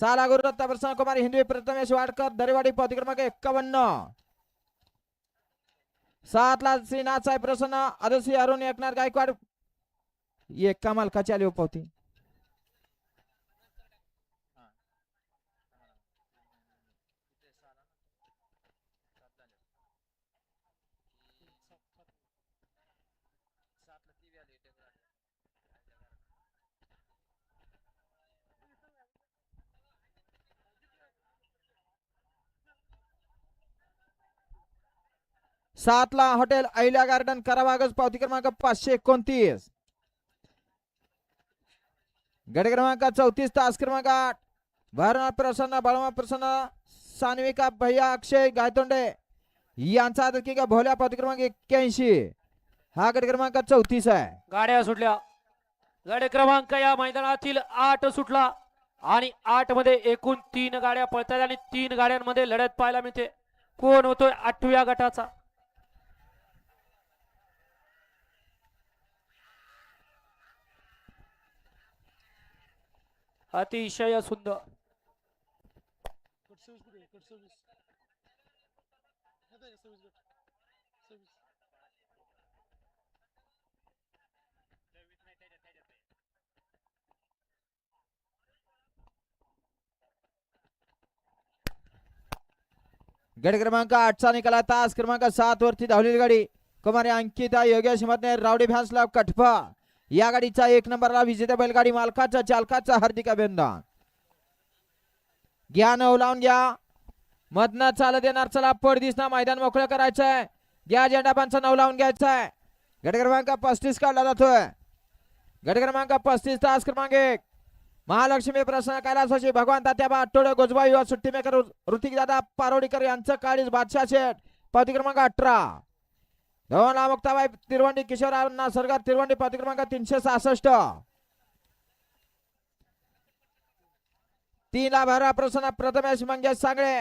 चाला गुरुदत्त प्रसन्न कुमार हिंदवी प्रथमेश वाडकर दरेवाडी पावती क्रमांक 51. 7 ला श्रीनाथ साहेब प्रसन्न आदर्शी अरुण एकनाथ गायकवाड एका मालकाची आली पावती. सात ला हॉटेल अहिल्या गार्डन करावागज पावती क्रमांक 529. गट क्रमांक 34 तास क्रमांक 8 भरनाथ प्रसन्न बळवंत प्रसन्न सान्विका भैया अक्षय गायतोंडे यांचा आदर का भोल्या पावती क्रमांक 81. हा गट क्रमांक 34 आहे. गाड्या सुटल्या. गट क्रमांक या मैदानातील 8 सुटला आणि 8 मध्ये एकूण 3 गाड्या पळतात आणि 3 गाड्यांमध्ये लढत पाहायला मिळते. कोण होतोय 8व्या गटाचा? अतिशय सुंदर. गट क्रमांक 8 चा निकाला तास क्रमांक 7 वरती धावलेली गाडी कुमारी अंकिता योगेश हिमतने रावडी भ्यासला कठपा या गाडीचा 1 नंबरला विजेता बैलगाडी मालकाचा चालकाचा हार्दिक अभिनंदन. घ्या नऊ लावून घ्या मधनं चालत येणार. चला पड दिसना मैदान मोकळं करायचंय. घ्या झेंडा पंच नऊ लावून घ्यायचाय. गट क्रमांक 35 काढला जातोय. गट क्रमांक 35 तास क्रमांक 1 महालक्ष्मी प्रसन्न कैलासवासी भगवान तात्याबा आठवडे गोजबा युवा सुट्टी मेकर ऋतिक दादा पारोडीकर यांचं काळीज बादशाह शेठ पावती क्रमांक 18. धवनला मुक्ताबाई तिरवंडी किशोर अण्णा सरकार तिरवंडी पावती क्रमांक 366. 3 ला भरा प्रसन्न प्रथमेश मंगेश सांगळे